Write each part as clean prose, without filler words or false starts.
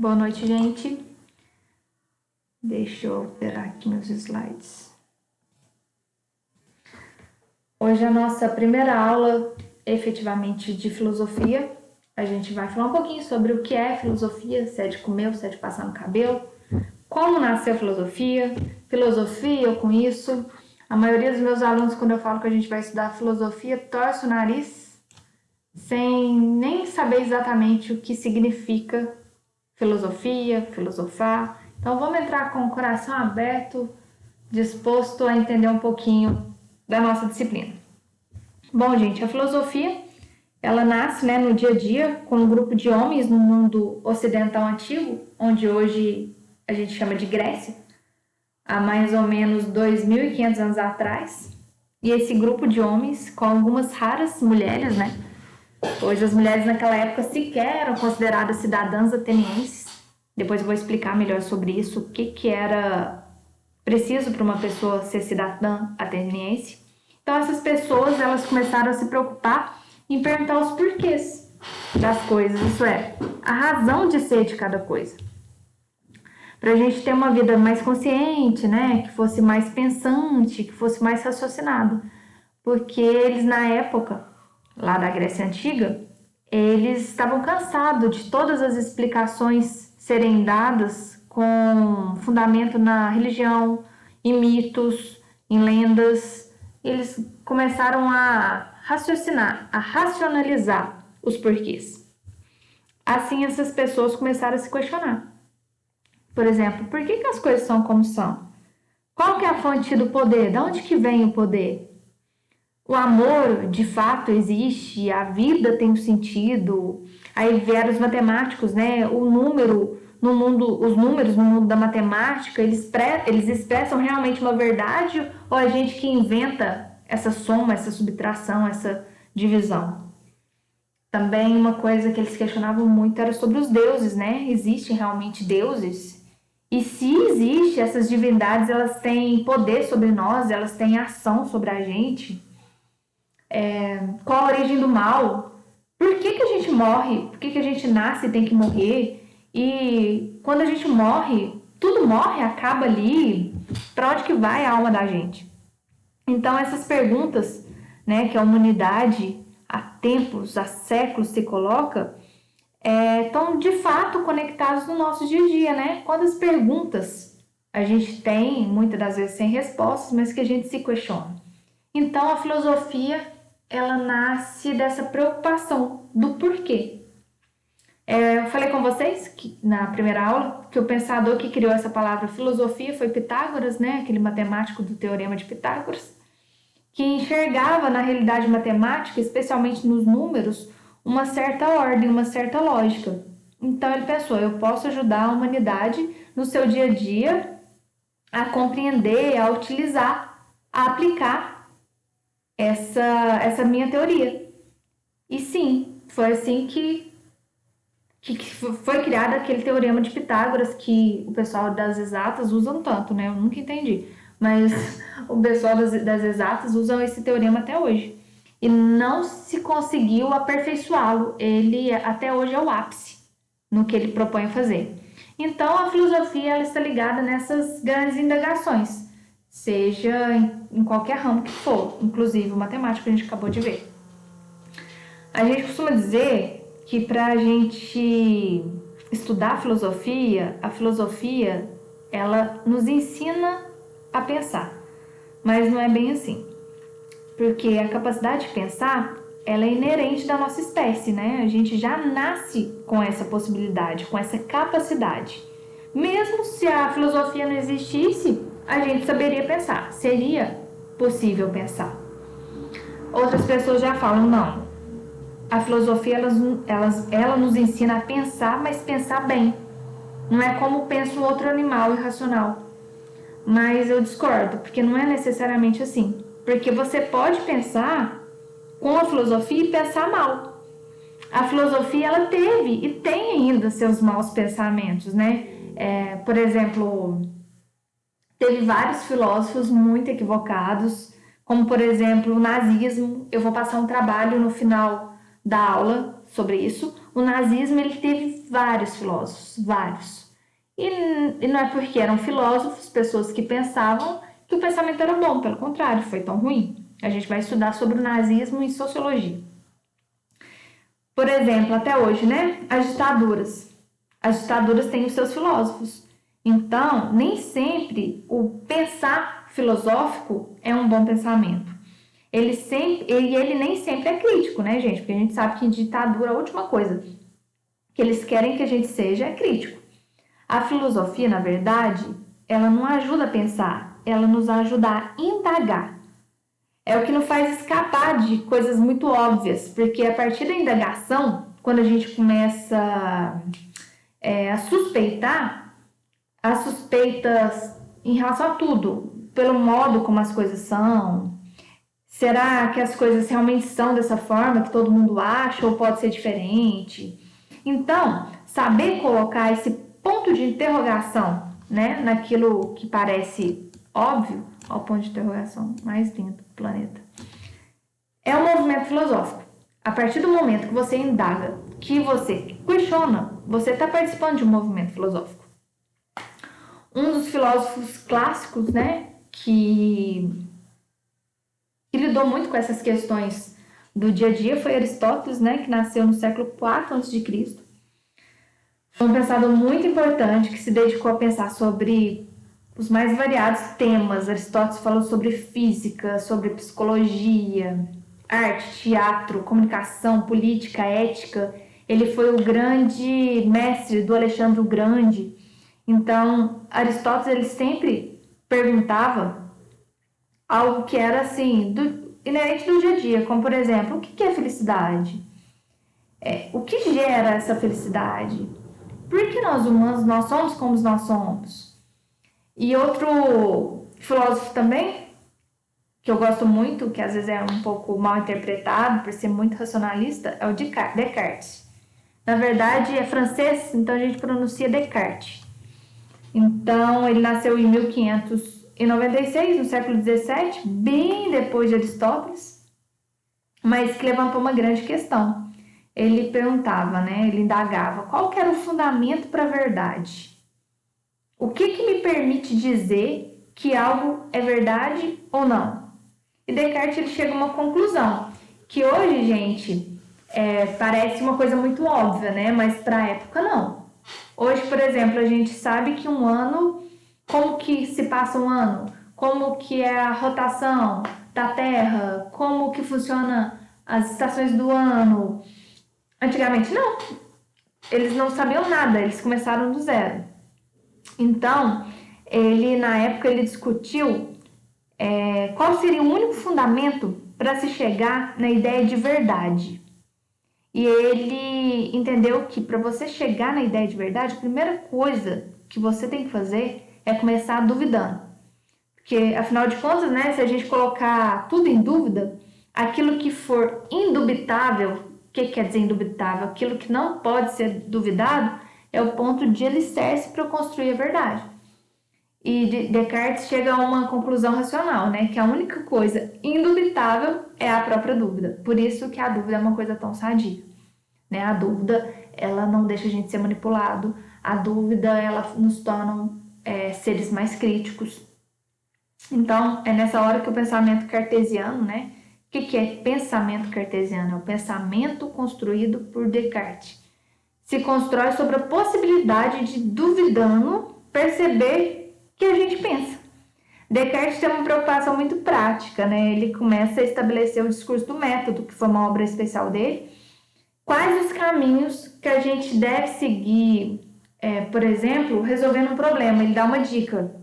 Boa noite, gente. Deixa eu alterar aqui meus slides. Hoje é a nossa primeira aula, efetivamente, de filosofia. A gente vai falar um pouquinho sobre o que é filosofia, se é de comer ou se é de passar no cabelo, como nasceu a filosofia, eu com isso. A maioria dos meus alunos, quando eu falo que a gente vai estudar filosofia, torce o nariz sem nem saber exatamente o que significa filosofia, filosofar. Então vamos entrar com o coração aberto, disposto a entender um pouquinho da nossa disciplina. Bom, gente, a filosofia, ela nasce, no dia a dia com um grupo de homens no mundo ocidental antigo, onde hoje a gente chama de Grécia, há mais ou menos 2.500 anos atrás. E esse grupo de homens, com algumas raras mulheres, pois as mulheres naquela época sequer eram consideradas cidadãs atenienses. Depois eu vou explicar melhor sobre isso, o que era preciso para uma pessoa ser cidadã ateniense. Então essas pessoas, elas começaram a se preocupar em perguntar os porquês das coisas, isso é, a razão de ser de cada coisa. Para a gente ter uma vida mais consciente, que fosse mais pensante, que fosse mais raciocinado. Porque eles, na época, lá da Grécia Antiga, eles estavam cansados de todas as explicações serem dadas com fundamento na religião, em mitos, em lendas. Eles começaram a raciocinar, a racionalizar os porquês. Assim, essas pessoas começaram a se questionar. Por exemplo, por que as coisas são como são? Qual que é a fonte do poder? De onde que vem o poder? O amor, de fato, existe, a vida tem um sentido. Aí vieram os matemáticos, o número no mundo, os números no mundo da matemática, eles expressam realmente uma verdade ou a gente que inventa essa soma, essa subtração, essa divisão? Também uma coisa que eles questionavam muito era sobre os deuses, Existem realmente deuses? E se existe, essas divindades, elas têm poder sobre nós, elas têm ação sobre a gente? Qual a origem do mal? Por que a gente morre? Por que a gente nasce e tem que morrer? E quando a gente morre, tudo morre, acaba ali. Para onde que vai a alma da gente? Então essas perguntas, que a humanidade há tempos, há séculos se coloca, estão de fato conectados no nosso dia a dia, Quantas perguntas a gente tem, muitas das vezes sem respostas, mas que a gente se questiona. Então a filosofia, ela nasce dessa preocupação do porquê. Eu falei com vocês que, na primeira aula, que o pensador que criou essa palavra filosofia foi Pitágoras, aquele matemático do Teorema de Pitágoras, que enxergava na realidade matemática, especialmente nos números, uma certa ordem, uma certa lógica. Então ele pensou, eu posso ajudar a humanidade no seu dia a dia a compreender, a utilizar, a aplicar essa minha teoria. E sim, foi assim que foi criado aquele teorema de Pitágoras que o pessoal das exatas usam tanto, Eu nunca entendi. Mas o pessoal das exatas usam esse teorema até hoje. E não se conseguiu aperfeiçoá-lo. Ele até hoje é o ápice no que ele propõe fazer. Então a filosofia, ela está ligada nessas grandes indagações, seja em qualquer ramo que for, inclusive o matemático que a gente acabou de ver. A gente costuma dizer que para a gente estudar a filosofia, ela nos ensina a pensar, mas não é bem assim, porque a capacidade de pensar, ela é inerente da nossa espécie, A gente já nasce com essa possibilidade, com essa capacidade. Mesmo se a filosofia não existisse, a gente saberia pensar, seria possível pensar. Outras pessoas já falam, não, a filosofia ela nos ensina a pensar, mas pensar bem. Não é como pensa um outro animal irracional. Mas eu discordo, porque não é necessariamente assim. Porque você pode pensar com a filosofia e pensar mal. A filosofia, ela teve e tem ainda seus maus pensamentos, por exemplo, teve vários filósofos muito equivocados, como, por exemplo, o nazismo. Eu vou passar um trabalho no final dar aula sobre isso. O nazismo, ele teve vários filósofos, vários. E não é porque eram filósofos, pessoas que pensavam, que o pensamento era bom, pelo contrário, foi tão ruim. A gente vai estudar sobre o nazismo em sociologia. Por exemplo, até hoje, né? As ditaduras. As ditaduras têm os seus filósofos. Então, nem sempre o pensar filosófico é um bom pensamento. Ele nem sempre é crítico, né, gente? Porque a gente sabe que em ditadura a última coisa que eles querem que a gente seja é crítico. A filosofia, na verdade, ela não ajuda a pensar, ela nos ajuda a indagar. É o que nos faz escapar de coisas muito óbvias, porque a partir da indagação, quando a gente começa a suspeitar, as suspeitas em relação a tudo, pelo modo como as coisas são, será que as coisas realmente são dessa forma que todo mundo acha ou pode ser diferente? Então, saber colocar esse ponto de interrogação, né, naquilo que parece óbvio, ó, o ponto de interrogação mais lindo do planeta, é um movimento filosófico. A partir do momento que você indaga, que você questiona, você está participando de um movimento filosófico. Um dos filósofos clássicos, né, que lidou muito com essas questões do dia a dia foi Aristóteles, né, que nasceu no século IV a.C. Foi um pensador muito importante que se dedicou a pensar sobre os mais variados temas. Aristóteles falou sobre física, sobre psicologia, arte, teatro, comunicação, política, ética. Ele foi o grande mestre do Alexandre o Grande. Então, Aristóteles ele sempre perguntava algo que era assim, inerente do dia a dia, como por exemplo, o que é felicidade? O que gera essa felicidade? Por que nós humanos nós somos como nós somos? E outro filósofo também, que eu gosto muito, que às vezes é um pouco mal interpretado por ser muito racionalista, é o Descartes. Na verdade é francês, então a gente pronuncia Descartes. Então ele nasceu em 1596, no século XVII, bem depois de Aristóteles, mas que levantou uma grande questão. Ele perguntava, né, ele indagava, qual que era o fundamento para a verdade? O que me permite dizer que algo é verdade ou não? E Descartes ele chega a uma conclusão, que hoje, gente, parece uma coisa muito óbvia, né? Mas para a época não. Hoje, por exemplo, a gente sabe que um ano, como que se passa um ano? Como que é a rotação da Terra? Como que funciona as estações do ano? Antigamente não. Eles não sabiam nada, eles começaram do zero. Então, na época, ele discutiu qual seria o único fundamento para se chegar na ideia de verdade. E ele entendeu que para você chegar na ideia de verdade, a primeira coisa que você tem que fazer é começar duvidando. Porque, afinal de contas, né, se a gente colocar tudo em dúvida, aquilo que for indubitável, o que quer dizer indubitável? Aquilo que não pode ser duvidado é o ponto de alicerce para eu construir a verdade. E Descartes chega a uma conclusão racional, né? Que a única coisa indubitável é a própria dúvida. Por isso que a dúvida é uma coisa tão sadia, né? A dúvida, ela não deixa a gente ser manipulado. A dúvida, ela nos torna seres mais críticos. Então, é nessa hora que o pensamento cartesiano, né? O que é pensamento cartesiano? É o pensamento construído por Descartes. Se constrói sobre a possibilidade de, duvidando, perceber que a gente pensa. Descartes tem uma preocupação muito prática, né? Ele começa a estabelecer o discurso do método, que foi uma obra especial dele. Quais os caminhos que a gente deve seguir, por exemplo, resolvendo um problema? Ele dá uma dica,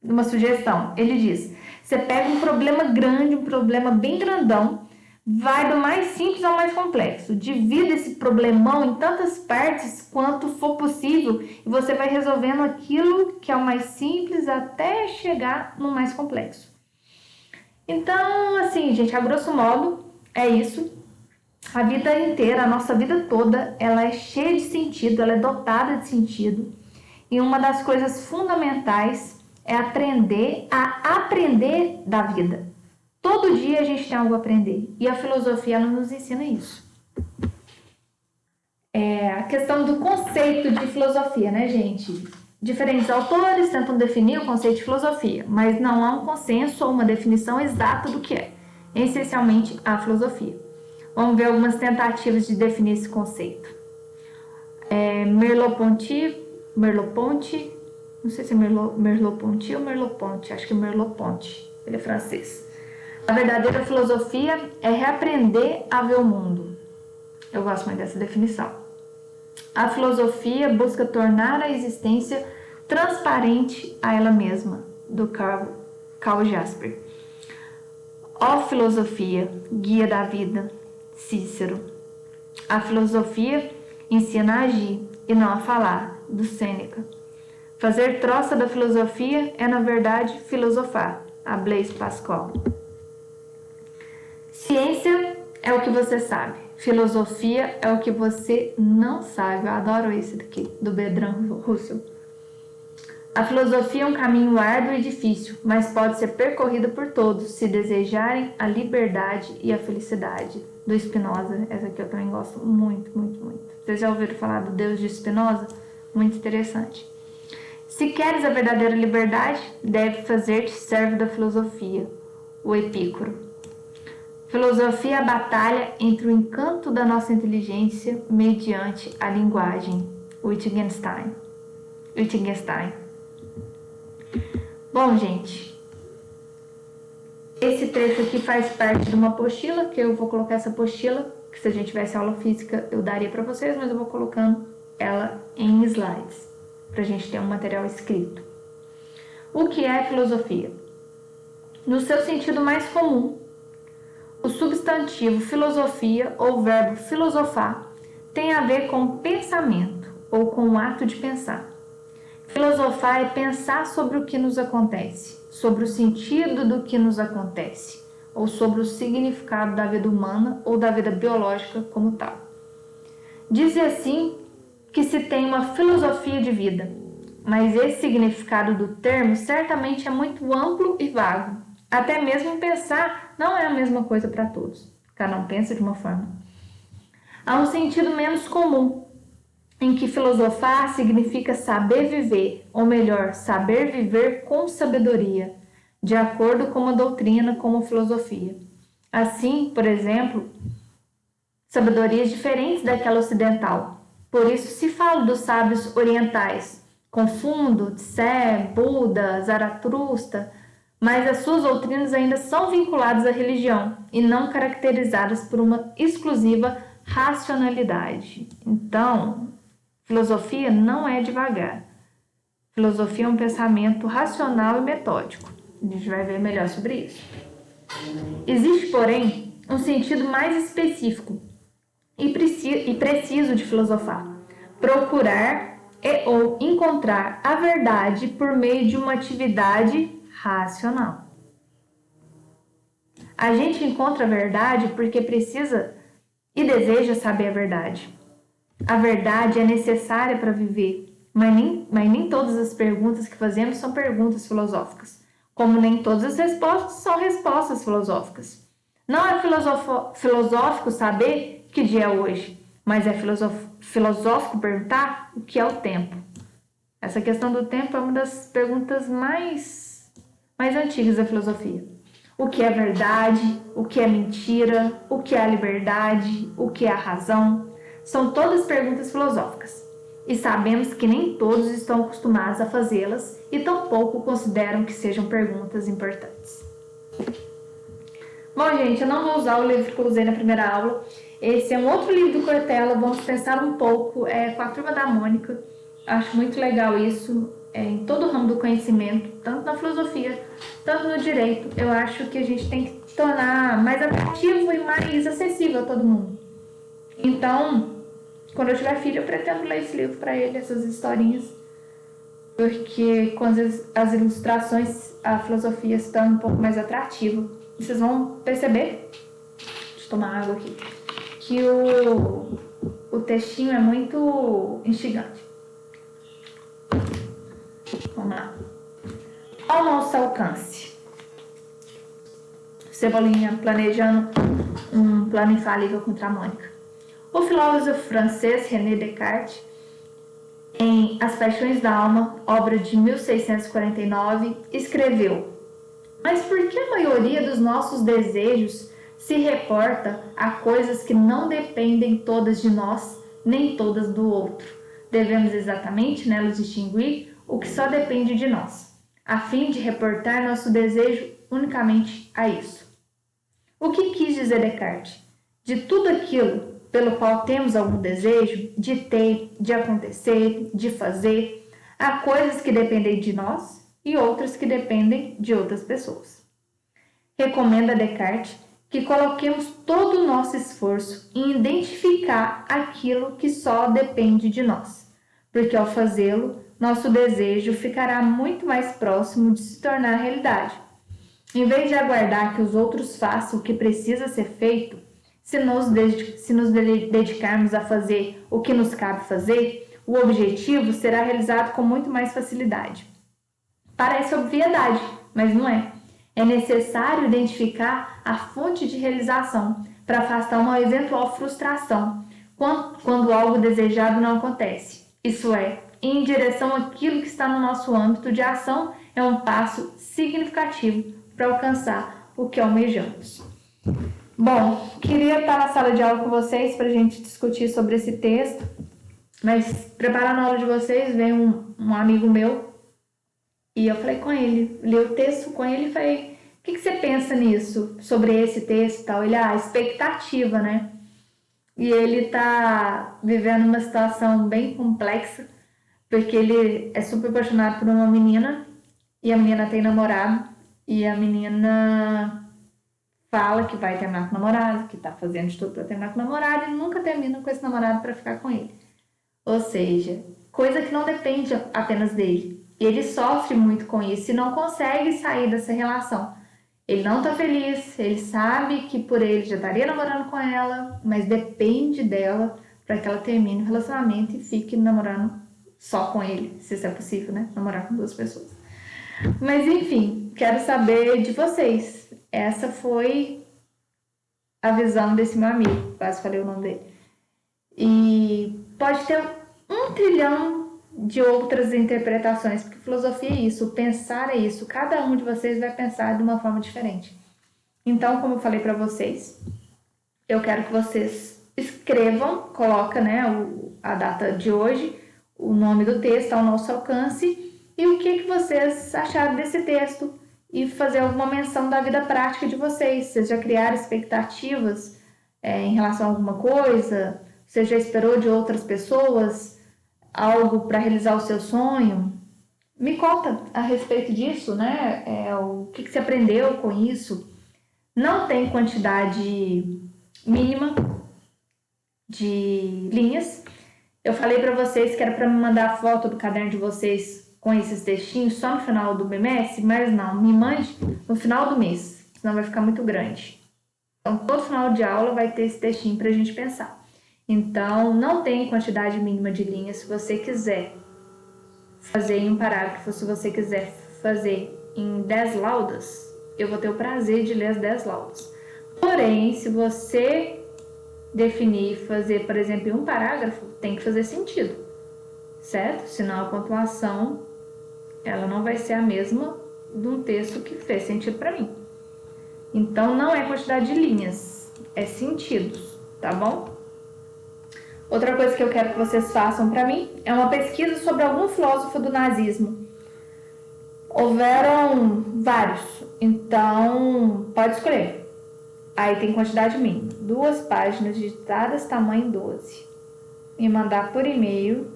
uma sugestão. Ele diz, você pega um problema grande, um problema bem grandão, vai do mais simples ao mais complexo. Divida esse problemão em tantas partes quanto for possível e você vai resolvendo aquilo que é o mais simples até chegar no mais complexo. Então, assim, gente, a grosso modo, é isso. A vida inteira, a nossa vida toda, ela é cheia de sentido, ela é dotada de sentido. E uma das coisas fundamentais é aprender a aprender da vida. Todo dia a gente tem algo a aprender. E a filosofia, ela nos ensina isso. a questão do conceito de filosofia, né, gente? Diferentes autores tentam definir o conceito de filosofia, mas não há um consenso ou uma definição exata do que é, essencialmente, a filosofia. Vamos ver algumas tentativas de definir esse conceito. Merleau-Ponty, não sei se é Merleau-Ponty ou Merleau-Ponty, acho que é Merleau-Ponty, ele é francês. A verdadeira filosofia é reaprender a ver o mundo. Eu gosto muito dessa definição. A filosofia busca tornar a existência transparente a ela mesma, do Karl Jasper. Ó filosofia, guia da vida, Cícero. A filosofia ensina a agir e não a falar, do Sêneca. Fazer troça da filosofia é, na verdade, filosofar, a Blaise Pascal. Ciência é o que você sabe. Filosofia é o que você não sabe. Eu adoro esse daqui, do Bertrand Russell. A filosofia é um caminho árduo e difícil, mas pode ser percorrida por todos, se desejarem a liberdade e a felicidade. Do Spinoza. Essa aqui eu também gosto muito, muito, muito. Vocês já ouviram falar do Deus de Spinoza? Muito interessante. Se queres a verdadeira liberdade, deve fazer-te servo da filosofia. O Epícoro. Filosofia é a batalha entre o encanto da nossa inteligência mediante a linguagem. Wittgenstein. Bom, gente, esse trecho aqui faz parte de uma apostila, que eu vou colocar essa apostila, que se a gente tivesse aula física eu daria para vocês, mas eu vou colocando ela em slides, para a gente ter um material escrito. O que é filosofia? No seu sentido mais comum, o substantivo filosofia ou verbo filosofar tem a ver com pensamento ou com o ato de pensar. Filosofar é pensar sobre o que nos acontece, sobre o sentido do que nos acontece, ou sobre o significado da vida humana ou da vida biológica como tal. Diz assim que se tem uma filosofia de vida, mas esse significado do termo certamente é muito amplo e vago. Até mesmo pensar não é a mesma coisa para todos. Cada um pensa de uma forma. Há um sentido menos comum, em que filosofar significa saber viver, ou melhor, saber viver com sabedoria, de acordo com uma doutrina como filosofia. Assim, por exemplo, sabedorias diferentes daquela ocidental. Por isso se fala dos sábios orientais, Confundo, Tse, Buda, Zaratustra, mas as suas doutrinas ainda são vinculadas à religião e não caracterizadas por uma exclusiva racionalidade. Então, filosofia não é devagar. Filosofia é um pensamento racional e metódico. A gente vai ver melhor sobre isso. Existe, porém, um sentido mais específico e preciso de filosofar. Procurar ou encontrar a verdade por meio de uma atividade racional. A gente encontra a verdade porque precisa e deseja saber a verdade. A verdade é necessária para viver, mas nem todas as perguntas que fazemos são perguntas filosóficas, como nem todas as respostas são respostas filosóficas. Não é filosófico saber que dia é hoje, mas é filosófico perguntar o que é o tempo. Essa questão do tempo é uma das perguntas mais antigas da filosofia. O que é verdade? O que é mentira? O que é a liberdade? O que é a razão? São todas perguntas filosóficas. E sabemos que nem todos estão acostumados a fazê-las e tampouco consideram que sejam perguntas importantes. Bom, gente, eu não vou usar o livro que eu usei na primeira aula. Esse é um outro livro do Cortella, vamos pensar um pouco com a Turma da Mônica. Acho muito legal isso, em todo o ramo do conhecimento, tanto na filosofia, tanto no direito. Eu acho que a gente tem que tornar mais atrativo e mais acessível a todo mundo. Então, quando eu tiver filho, eu pretendo ler esse livro para ele, essas historinhas, porque com as ilustrações, a filosofia se torna um pouco mais atrativa. E vocês vão perceber, deixa eu tomar água aqui, que o textinho é muito instigante. Vamos lá. Ao nosso alcance. Cebolinha planejando um plano infalível contra a Mônica. O filósofo francês René Descartes, em As Paixões da Alma, obra de 1649, escreveu: mas por que a maioria dos nossos desejos se reporta a coisas que não dependem todas de nós, nem todas do outro? Devemos exatamente nelas distinguir o que só depende de nós, a fim de reportar nosso desejo unicamente a isso. O que quis dizer Descartes? De tudo aquilo pelo qual temos algum desejo, de ter, de acontecer, de fazer, há coisas que dependem de nós e outras que dependem de outras pessoas. Recomenda Descartes que coloquemos todo o nosso esforço em identificar aquilo que só depende de nós, porque ao fazê-lo, nosso desejo ficará muito mais próximo de se tornar realidade. Em vez de aguardar que os outros façam o que precisa ser feito, se nos dedicarmos a fazer o que nos cabe fazer, o objetivo será realizado com muito mais facilidade. Parece obviedade, mas não é. É necessário identificar a fonte de realização para afastar uma eventual frustração quando algo desejado não acontece. Isso é, ir em direção àquilo que está no nosso âmbito de ação é um passo significativo para alcançar o que almejamos. Bom, queria estar na sala de aula com vocês para a gente discutir sobre esse texto, mas preparando a aula de vocês, veio um amigo meu e eu falei com ele, li o texto com ele e falei: o que você pensa nisso, sobre esse texto e tal? Ele, expectativa, né? E ele tá vivendo uma situação bem complexa, porque ele é super apaixonado por uma menina e a menina tem namorado e a menina fala que vai terminar com o namorado, que tá fazendo de tudo pra terminar com o namorado e nunca termina com esse namorado pra ficar com ele. Ou seja, coisa que não depende apenas dele. E ele sofre muito com isso e não consegue sair dessa relação. Ele não tá feliz, ele sabe que por ele já estaria namorando com ela, mas depende dela para que ela termine o relacionamento e fique namorando só com ele, se isso é possível, né? Namorar com duas pessoas. Mas enfim, quero saber de vocês. Essa foi a visão desse meu amigo, quase falei o nome dele. E pode ter 1 trilhão de outras interpretações, porque filosofia é isso, pensar é isso, cada um de vocês vai pensar de uma forma diferente. Então, como eu falei para vocês, eu quero que vocês escrevam, coloca, né, a data de hoje, o nome do texto ao nosso alcance e o que vocês acharam desse texto e fazer alguma menção da vida prática de vocês. Vocês já criaram expectativas em relação a alguma coisa? Você já esperou de outras pessoas algo para realizar o seu sonho? Me conta a respeito disso, né? O que você aprendeu com isso? Não tem quantidade mínima de linhas. Eu falei para vocês que era para me mandar a foto do caderno de vocês com esses textinhos só no final do bimestre, mas não, me mande no final do mês, senão vai ficar muito grande. Então, todo final de aula vai ter esse textinho para a gente pensar. Então, não tem quantidade mínima de linhas. Se você quiser fazer em um parágrafo, se você quiser fazer em 10 laudas, eu vou ter o prazer de ler as 10 laudas. Porém, se você definir fazer, por exemplo, em um parágrafo, tem que fazer sentido, certo? Senão a pontuação ela não vai ser a mesma de um texto que fez sentido para mim. Então, não é quantidade de linhas, é sentidos, tá bom? Outra coisa que eu quero que vocês façam para mim é uma pesquisa sobre algum filósofo do nazismo. Houveram vários, então pode escolher. Aí tem quantidade mínima, 2 páginas digitadas, tamanho 12. E mandar por e-mail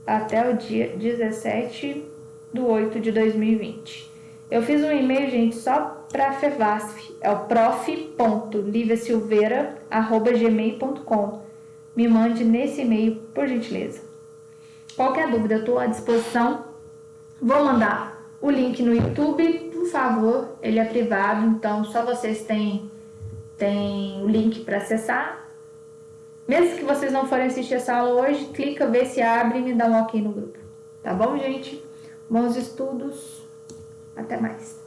até o dia 17/8/2020. Eu fiz um e-mail, gente, só para a FEVASF, é o prof.liviasilveira@gmail.com. Me mande nesse e-mail, por gentileza. Qualquer dúvida, eu estou à disposição. Vou mandar o link no YouTube, por favor, ele é privado, então só vocês têm o link para acessar. Mesmo que vocês não forem assistir essa aula hoje, clica, vê se abre e me dá um ok no grupo. Tá bom, gente? Bons estudos. Até mais.